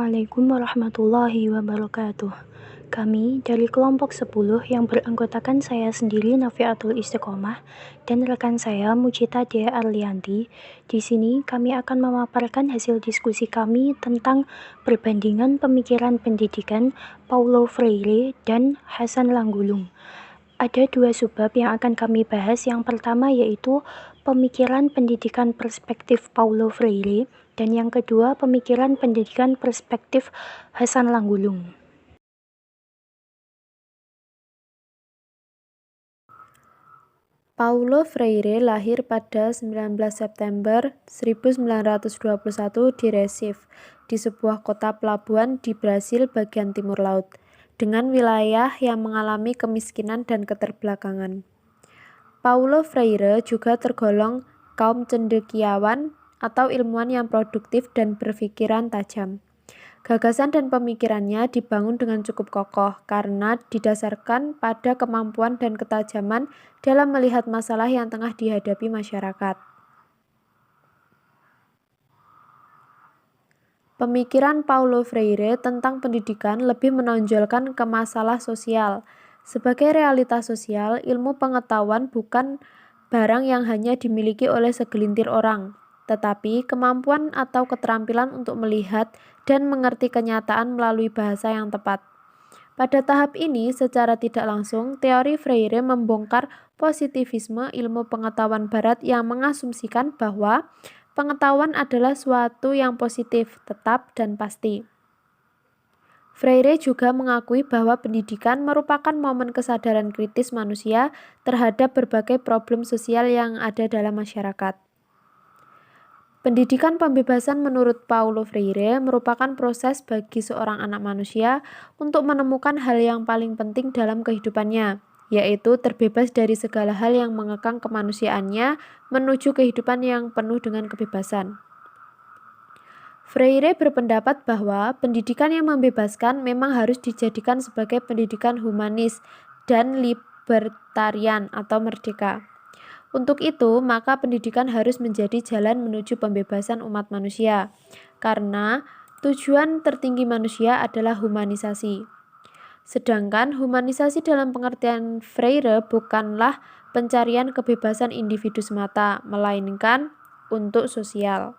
Assalamualaikum warahmatullahi wabarakatuh. Kami dari kelompok 10 yang beranggotakan saya sendiri Nafiatul Istiqomah dan rekan saya Mujita Dea Arlianti. Di sini kami akan memaparkan hasil diskusi kami tentang perbandingan pemikiran pendidikan Paulo Freire dan Hasan Langgulung. Ada dua subbab yang akan kami bahas. Yang pertama yaitu pemikiran pendidikan perspektif Paulo Freire dan yang kedua pemikiran pendidikan perspektif Hasan Langgulung. Paulo Freire lahir pada 19 September 1921 di Recife, di sebuah kota pelabuhan di Brasil bagian timur laut, dengan wilayah yang mengalami kemiskinan dan keterbelakangan. Paulo Freire juga tergolong kaum cendekiawan atau ilmuwan yang produktif dan berpikiran tajam. Gagasan dan pemikirannya dibangun dengan cukup kokoh karena didasarkan pada kemampuan dan ketajaman dalam melihat masalah yang tengah dihadapi masyarakat. Pemikiran Paulo Freire tentang pendidikan lebih menonjolkan ke masalah sosial. Sebagai realitas sosial, ilmu pengetahuan bukan barang yang hanya dimiliki oleh segelintir orang, tetapi kemampuan atau keterampilan untuk melihat dan mengerti kenyataan melalui bahasa yang tepat. Pada tahap ini, secara tidak langsung, teori Freire membongkar positivisme ilmu pengetahuan barat yang mengasumsikan bahwa pengetahuan adalah suatu yang positif, tetap, dan pasti. Freire juga mengakui bahwa pendidikan merupakan momen kesadaran kritis manusia terhadap berbagai problem sosial yang ada dalam masyarakat. Pendidikan pembebasan menurut Paulo Freire merupakan proses bagi seorang anak manusia untuk menemukan hal yang paling penting dalam kehidupannya, yaitu terbebas dari segala hal yang mengekang kemanusiaannya menuju kehidupan yang penuh dengan kebebasan. Freire berpendapat bahwa pendidikan yang membebaskan memang harus dijadikan sebagai pendidikan humanis dan libertarian atau merdeka. Untuk itu, maka pendidikan harus menjadi jalan menuju pembebasan umat manusia, karena tujuan tertinggi manusia adalah humanisasi. Sedangkan humanisasi dalam pengertian Freire bukanlah pencarian kebebasan individu semata, melainkan untuk sosial.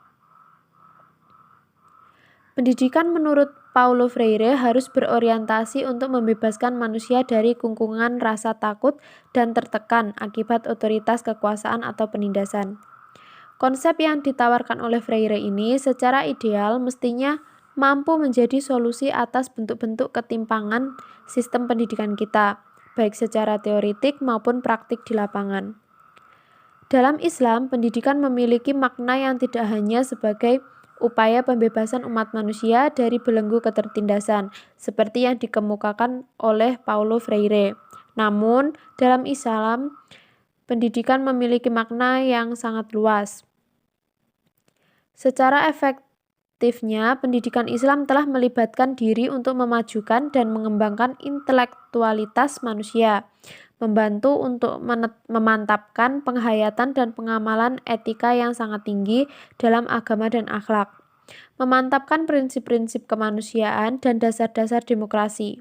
Pendidikan menurut Paulo Freire harus berorientasi untuk membebaskan manusia dari kungkungan rasa takut dan tertekan akibat otoritas kekuasaan atau penindasan. Konsep yang ditawarkan oleh Freire ini secara ideal mestinya mampu menjadi solusi atas bentuk-bentuk ketimpangan sistem pendidikan kita, baik secara teoritik maupun praktik di lapangan. Dalam Islam, pendidikan memiliki makna yang tidak hanya sebagai upaya pembebasan umat manusia dari belenggu ketertindasan, seperti yang dikemukakan oleh Paulo Freire. Namun, dalam Islam, pendidikan memiliki makna yang sangat luas. Secara efektifnya, pendidikan Islam telah melibatkan diri untuk memajukan dan mengembangkan intelektualitas manusia, membantu untuk memantapkan penghayatan dan pengamalan etika yang sangat tinggi dalam agama dan akhlak, memantapkan prinsip-prinsip kemanusiaan dan dasar-dasar demokrasi.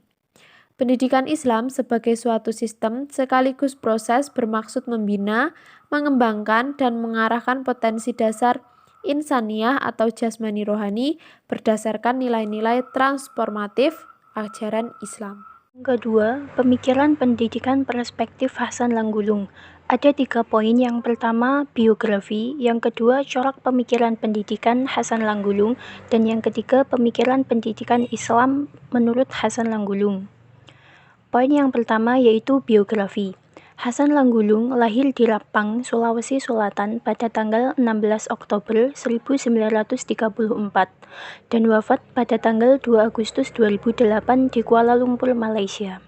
Pendidikan Islam sebagai suatu sistem sekaligus proses bermaksud membina, mengembangkan, dan mengarahkan potensi dasar insaniah atau jasmani rohani berdasarkan nilai-nilai transformatif ajaran Islam. Kedua, pemikiran pendidikan perspektif Hasan Langgulung. Ada 3 poin. Yang pertama, biografi. Yang kedua, corak pemikiran pendidikan Hasan Langgulung. Dan yang ketiga, pemikiran pendidikan Islam menurut Hasan Langgulung. Poin yang pertama yaitu biografi. Hasan Langgulung lahir di Lapang, Sulawesi Selatan pada tanggal 16 Oktober 1934 dan wafat pada tanggal 2 Agustus 2008 di Kuala Lumpur, Malaysia.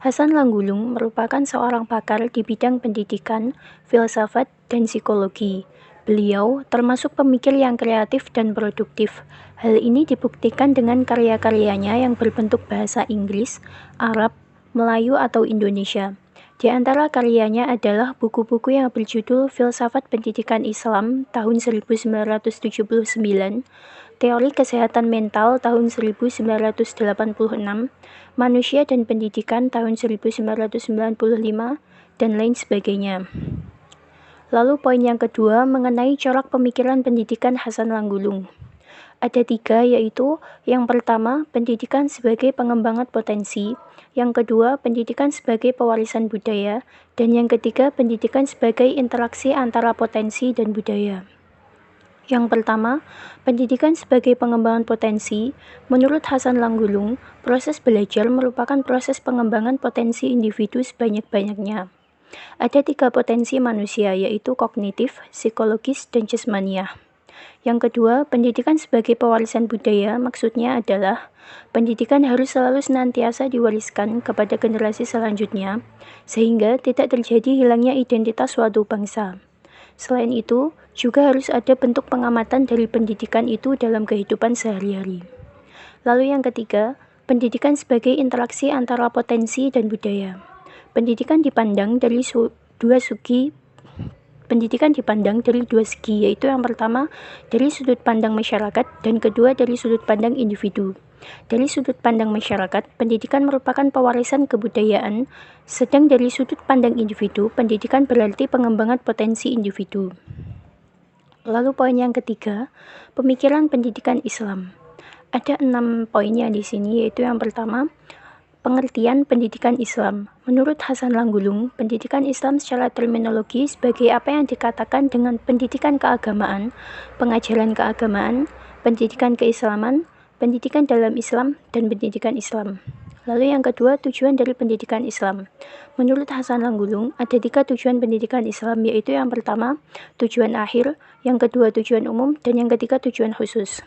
Hasan Langgulung merupakan seorang pakar di bidang pendidikan, filsafat, dan psikologi. Beliau termasuk pemikir yang kreatif dan produktif. Hal ini dibuktikan dengan karya-karyanya yang berbentuk bahasa Inggris, Arab, Melayu, atau Indonesia. Di antara karyanya adalah buku-buku yang berjudul Filsafat Pendidikan Islam tahun 1979, Teori Kesehatan Mental tahun 1986, Manusia dan Pendidikan tahun 1995, dan lain sebagainya. Lalu poin yang kedua mengenai corak pemikiran pendidikan Hasan Langgulung. Ada 3, yaitu yang pertama, pendidikan sebagai pengembangan potensi, yang kedua, pendidikan sebagai pewarisan budaya, dan yang ketiga, pendidikan sebagai interaksi antara potensi dan budaya. Yang pertama, pendidikan sebagai pengembangan potensi. Menurut Hasan Langgulung, proses belajar merupakan proses pengembangan potensi individu sebanyak-banyaknya. Ada 3 potensi manusia, yaitu kognitif, psikologis, dan jasmaniah. Yang kedua, pendidikan sebagai pewarisan budaya maksudnya adalah pendidikan harus selalu senantiasa diwariskan kepada generasi selanjutnya, sehingga tidak terjadi hilangnya identitas suatu bangsa. Selain itu, juga harus ada bentuk pengamatan dari pendidikan itu dalam kehidupan sehari-hari. Lalu yang ketiga, pendidikan sebagai interaksi antara potensi dan budaya. Pendidikan dipandang dari dua segi, yaitu yang pertama dari sudut pandang masyarakat dan kedua dari sudut pandang individu. Dari sudut pandang masyarakat, pendidikan merupakan pewarisan kebudayaan, sedang dari sudut pandang individu, pendidikan berarti pengembangan potensi individu. Lalu poin yang ketiga, pemikiran pendidikan Islam. Ada 6 poinnya di sini, yaitu yang pertama, pengertian pendidikan Islam. Menurut Hasan Langgulung, pendidikan Islam secara terminologi sebagai apa yang dikatakan dengan pendidikan keagamaan, pengajaran keagamaan, pendidikan keislaman, pendidikan dalam Islam, dan pendidikan Islam. Lalu yang kedua, tujuan dari pendidikan Islam. Menurut Hasan Langgulung, ada 3 tujuan pendidikan Islam, yaitu yang pertama, tujuan akhir, yang kedua, tujuan umum, dan yang ketiga, tujuan khusus.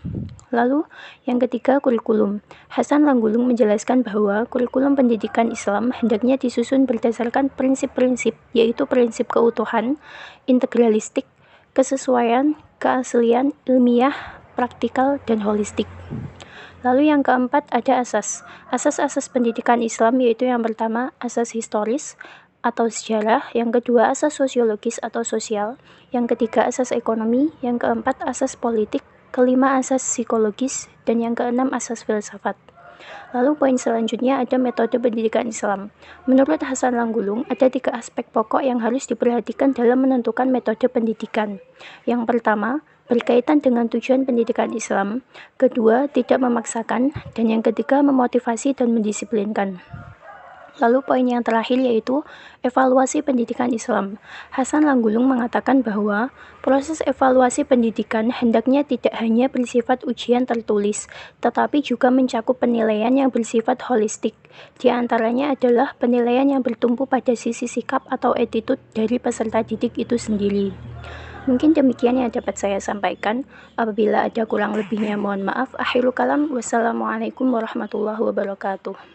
Lalu, yang ketiga, kurikulum. Hasan Langgulung menjelaskan bahwa kurikulum pendidikan Islam hendaknya disusun berdasarkan prinsip-prinsip, yaitu prinsip keutuhan, integralistik, kesesuaian, keaslian, ilmiah, praktikal, dan holistik. Lalu yang keempat ada asas. Asas-asas pendidikan Islam yaitu yang pertama asas historis atau sejarah, yang kedua asas sosiologis atau sosial, yang ketiga asas ekonomi, yang keempat asas politik, kelima asas psikologis, dan yang keenam asas filsafat. Lalu poin selanjutnya ada metode pendidikan Islam. Menurut Hasan Langgulung, ada 3 aspek pokok yang harus diperhatikan dalam menentukan metode pendidikan. Yang pertama, berkaitan dengan tujuan pendidikan Islam. Kedua, tidak memaksakan. Dan yang ketiga, memotivasi dan mendisiplinkan. Lalu poin yang terakhir yaitu evaluasi pendidikan Islam. Hasan Langgulung mengatakan bahwa proses evaluasi pendidikan hendaknya tidak hanya bersifat ujian tertulis, tetapi juga mencakup penilaian yang bersifat holistik. Di antaranya adalah penilaian yang bertumpu pada sisi sikap atau attitude dari peserta didik itu sendiri. Mungkin demikian yang dapat saya sampaikan. Apabila ada kurang lebihnya mohon maaf. Akhirul kalam. Wassalamualaikum warahmatullahi wabarakatuh.